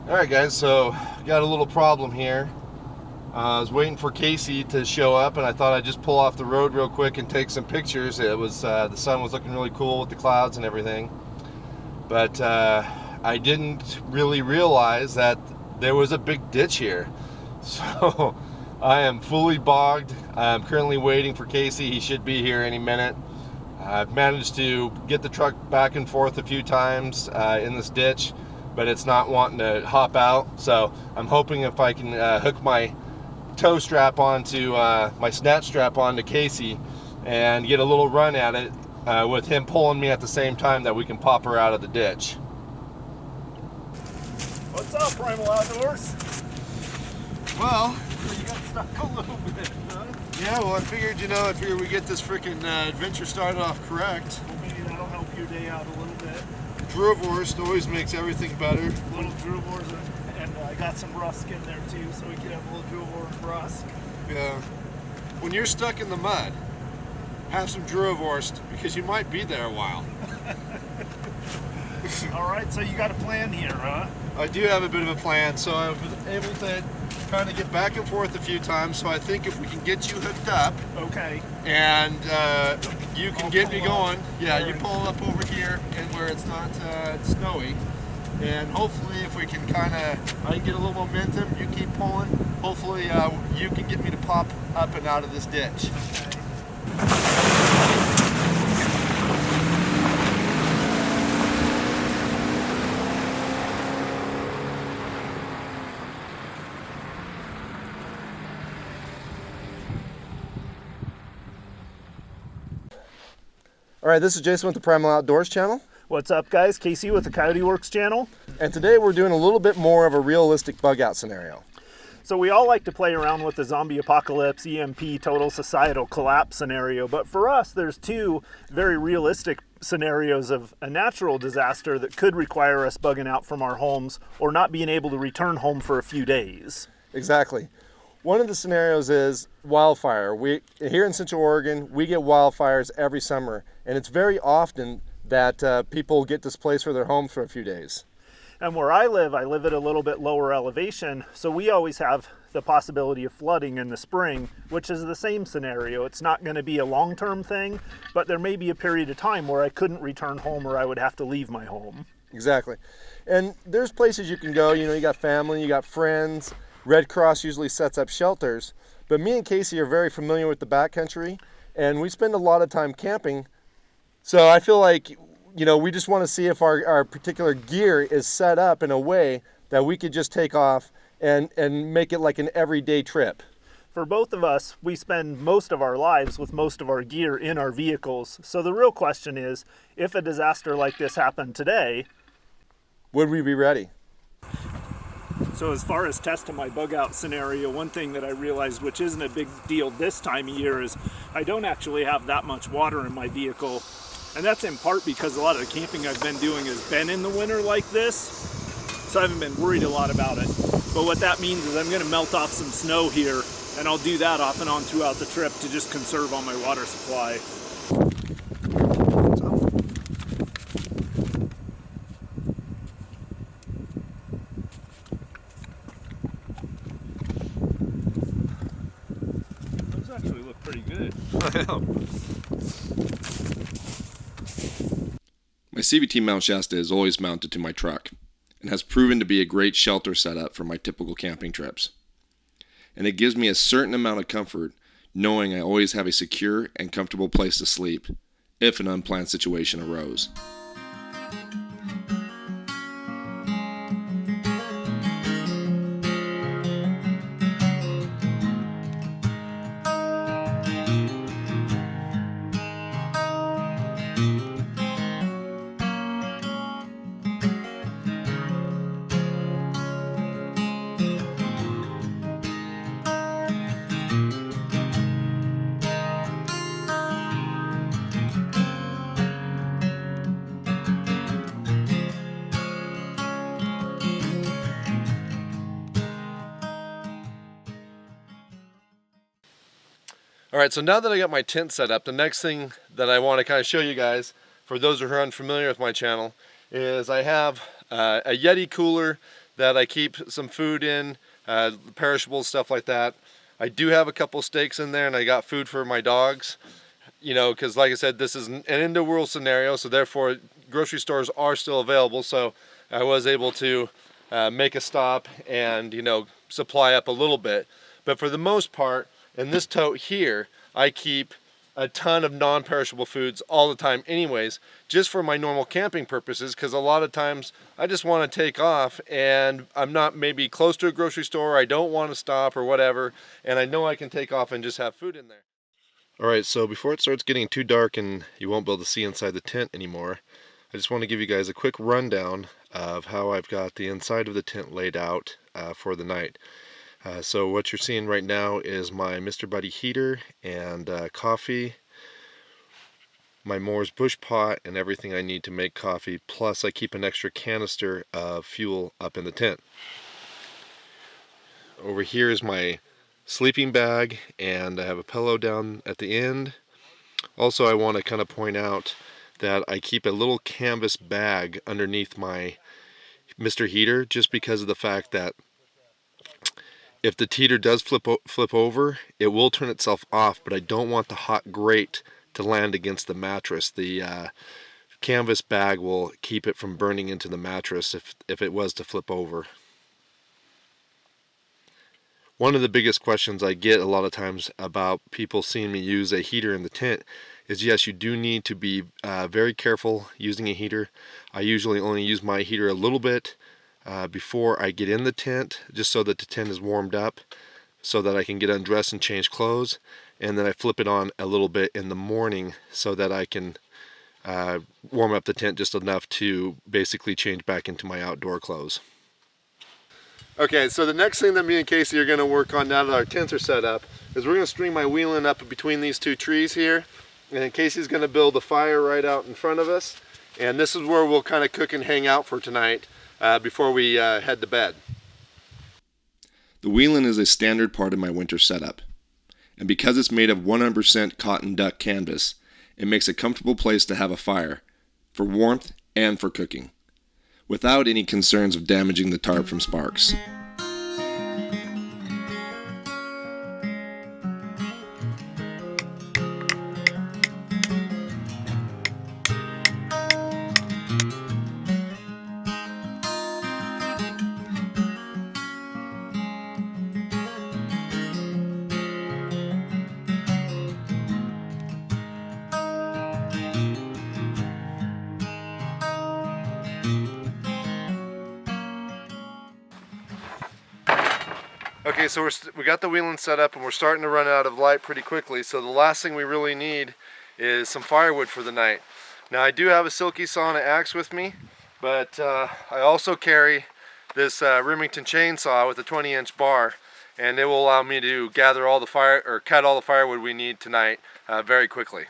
Alright guys, so got a little problem here. I was waiting for Casey to show up and I thought I'd just pull off the road real quick and take some pictures. It was the sun was looking really cool with the clouds and everything. But I didn't really realize that there was a big ditch here. So I am fully bogged. I'm currently waiting for Casey. He should be here any minute. I've managed to get the truck back and forth a few times in this ditch, but it's not wanting to hop out. So I'm hoping if I can hook my tow strap onto my snatch strap onto Casey and get a little run at it with him pulling me at the same time, that we can pop her out of the ditch. What's up, Primal Outdoors? Well, You got stuck a little bit, huh? yeah, well I figured we get this freaking adventure started off correct. Well, maybe that'll help your day out a little bit. Drurvorst always makes everything better. Little Drurvorst, and I got some rusk in there too, so we can have a little Drurvorst rusk. Yeah. When you're stuck in the mud, have some Drurvorst, because you might be there a while. All right, so you got a plan here, huh? I do have a bit of a plan, so I was able to kind of get back and forth a few times, so I think if we can get you hooked up, Okay. and you can I'll get me pull going. up. Yeah, All you right. pull up over here and where it's not snowy, and hopefully if we can I can get a little momentum, you keep pulling, hopefully you can get me to pop up and out of this ditch. All right, this is Jason with the Primal Outdoors channel, What's up, guys? Casey with the Coyote Works channel. and today we're doing a little bit more of a realistic bug out scenario. So we all like to play around with the zombie apocalypse, EMP, total societal collapse scenario, but for us, there's two very realistic scenarios of a natural disaster that could require us bugging out from our homes or not being able to return home for a few days. Exactly. One of the scenarios is wildfire. Here in Central Oregon, we get wildfires every summer, and it's very often that people get displaced from their homes for a few days. And where I live at a little bit lower elevation, so we always have the possibility of flooding in the spring, which is the same scenario. It's not going to be a long-term thing, but there may be a period of time where I couldn't return home or I would have to leave my home. Exactly. And there's places you can go, you got family, you got friends. Red Cross usually sets up shelters, but me and Casey are very familiar with the backcountry, and we spend a lot of time camping. So I feel like, we just want to see if our particular gear is set up in a way that we could just take off and make it like an everyday trip. For both of us, we spend most of our lives with most of our gear in our vehicles. So the real question is, if a disaster like this happened today, Would we be ready? so as far as testing my bug out scenario, one thing that I realized, which isn't a big deal this time of year, is I don't actually have that much water in my vehicle. And that's in part because a lot of the camping I've been doing has been in the winter like this. So I haven't been worried a lot about it. But what that means is I'm gonna melt off some snow here, and I'll do that off and on throughout the trip to just conserve on my water supply. Those actually look pretty good. My CVT mount Shasta is always mounted to my truck and has proven to be a great shelter setup for my typical camping trips. And it gives me a certain amount of comfort knowing I always have a secure and comfortable place to sleep if an unplanned situation arose. All right, so now that I got my tent set up, the next thing that I want to kind of show you guys, for those who are unfamiliar with my channel, is I have a Yeti cooler that I keep some food in, perishables, stuff like that. I do have a couple steaks in there, and I got food for my dogs, you know, because like I said, this is an end-of-world scenario, so therefore grocery stores are still available. So I was able to make a stop and, you know, supply up a little bit. But for the most part, in this tote here, I keep a ton of non-perishable foods all the time anyways, just for my normal camping purposes, because a lot of times I just want to take off and I'm not maybe close to a grocery store, I don't want to stop or whatever, and I know I can take off and just have food in there. Alright, so before it starts getting too dark and you won't be able to see inside the tent anymore, I just want to give you guys a quick rundown of how I've got the inside of the tent laid out for the night. So what you're seeing right now is my Mr. Buddy heater and coffee, my Moore's bush pot, and everything I need to make coffee, plus I keep an extra canister of fuel up in the tent. Over here is my sleeping bag, and I have a pillow down at the end. Also, I want to kind of point out that I keep a little canvas bag underneath my Mr. Heater, just because of the fact that if the heater does flip over, it will turn itself off, but I don't want the hot grate to land against the mattress. The canvas bag will keep it from burning into the mattress if it was to flip over. One of the biggest questions I get a lot of times about people seeing me use a heater in the tent is, yes, you do need to be very careful using a heater. I usually only use my heater a little bit before I get in the tent, just so that the tent is warmed up, so that I can get undressed and change clothes, and then I flip it on a little bit in the morning so that I can warm up the tent just enough to basically change back into my outdoor clothes. Okay, so the next thing that me and Casey are going to work on now that our tents are set up is we're going to string my wheeling up between these two trees here, and Casey's going to build a fire right out in front of us, and this is where we'll kind of cook and hang out for tonight before we head to bed. The wheeling is a standard part of my winter setup, and because it's made of 100% cotton duck canvas, it makes a comfortable place to have a fire, for warmth and for cooking, without any concerns of damaging the tarp from sparks. Okay, so we got the wheeling set up and we're starting to run out of light pretty quickly, so the last thing we really need is some firewood for the night. Now, I do have a Silky Sauna axe with me, but I also carry this Remington chainsaw with a 20-inch bar, and it will allow me to gather all the cut all the firewood we need tonight very quickly.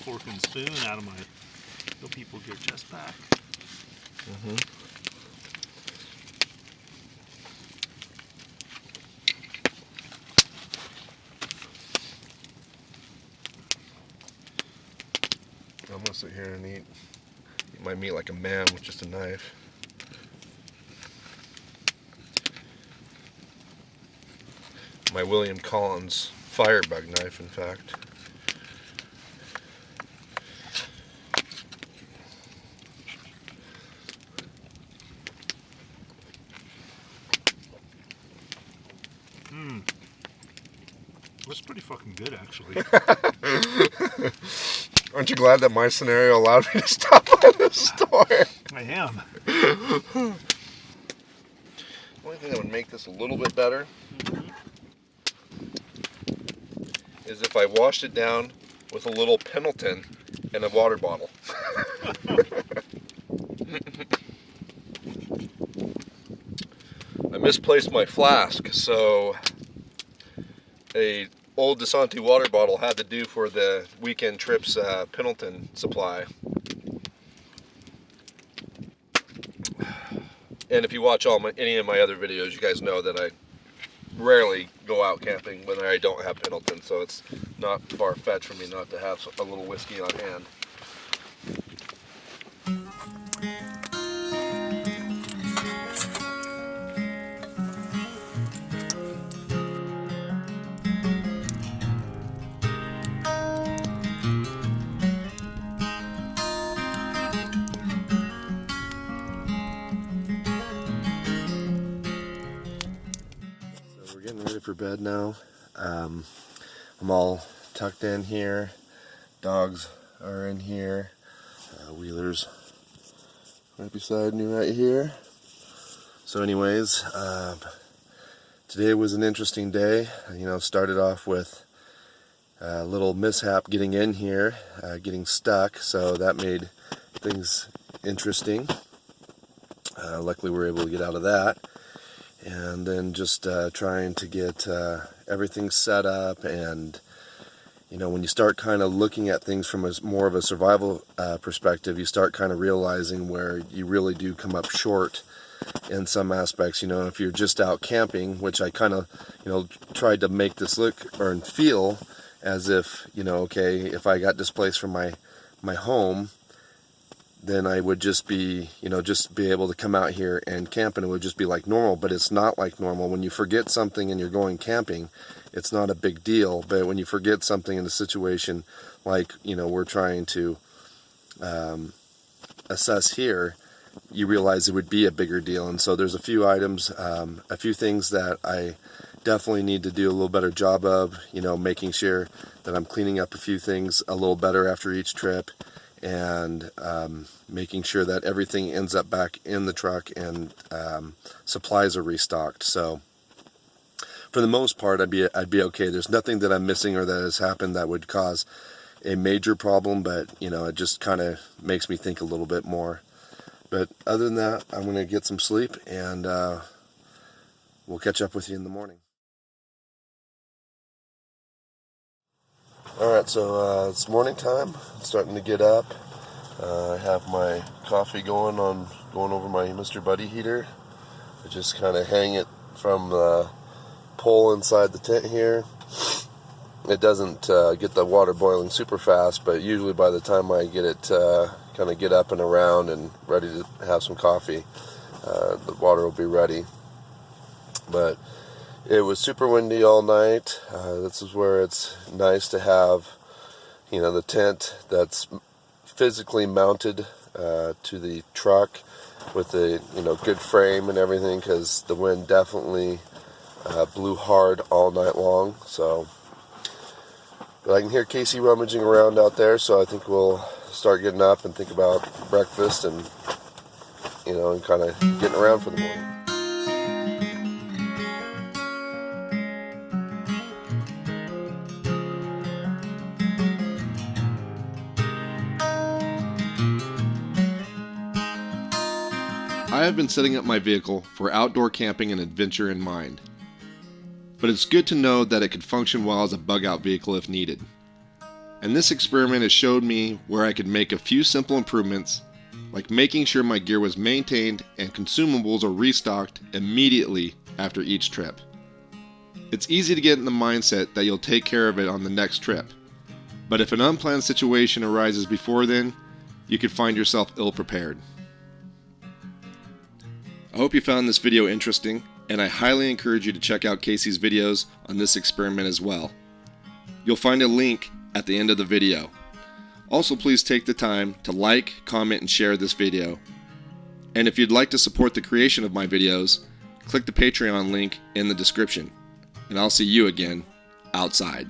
Fork and spoon out of my Go People Gear chest pack. gonna sit here and eat my meat like a man with just a knife. My William Collins firebug knife, in fact. That's pretty fucking good, actually. Aren't you glad that my scenario allowed me to stop by the store? I am. The only thing that would make this a little bit better is if I washed it down with a little Pendleton and a water bottle. I misplaced my flask, so a old DeSanti water bottle had to do for the weekend trips Pendleton supply. And if you watch any of my other videos, you guys know that I rarely go out camping when I don't have Pendleton, so it's not far-fetched for me not to have a little whiskey on hand. Getting ready for bed now. I'm all tucked in here. Dogs are in here. Wheeler's right beside me right here. So anyways, today was an interesting day. Started off with a little mishap getting in here, getting stuck, so that made things interesting. Luckily we were able to get out of that. And then just trying to get everything set up, and when you start kind of looking at things from more of a survival perspective, you start kind of realizing where you really do come up short in some aspects. If you're just out camping, which I kind of tried to make this look or feel as if okay, if I got displaced from my home, then I would just be, just be able to come out here and camp, and it would just be like normal. But it's not like normal. When you forget something and you're going camping, it's not a big deal. But when you forget something in a situation like, we're trying to assess here, you realize it would be a bigger deal. And so there's a few items, a few things that I definitely need to do a little better job of, making sure that I'm cleaning up a few things a little better after each trip, and making sure that everything ends up back in the truck and supplies are restocked. So for the most part, I'd be okay. There's nothing that I'm missing or that has happened that would cause a major problem, but it just kind of makes me think a little bit more. But other than that, I'm going to get some sleep, and we'll catch up with you in the morning. Alright, so it's morning time. I'm starting to get up. I have my coffee going over my Mr. Buddy heater. I just kind of hang it from the pole inside the tent here. It doesn't get the water boiling super fast, but usually by the time I get it kind of get up and around and ready to have some coffee, the water will be ready. But it was super windy all night. This is where it's nice to have, the tent that's physically mounted to the truck with a, good frame and everything, because the wind definitely blew hard all night long. So, but I can hear Casey rummaging around out there, so I think we'll start getting up and think about breakfast and, and kind of getting around for the morning. I have been setting up my vehicle for outdoor camping and adventure in mind, but it's good to know that it could function well as a bug-out vehicle if needed. And this experiment has showed me where I could make a few simple improvements, like making sure my gear was maintained and consumables are restocked immediately after each trip. It's easy to get in the mindset that you'll take care of it on the next trip, But if an unplanned situation arises before then, you could find yourself ill-prepared. I hope you found this video interesting, and I highly encourage you to check out Casey's videos on this experiment as well. You'll find a link at the end of the video. Also, please take the time to like, comment, and share this video. And if you'd like to support the creation of my videos, click the Patreon link in the description. And I'll see you again outside.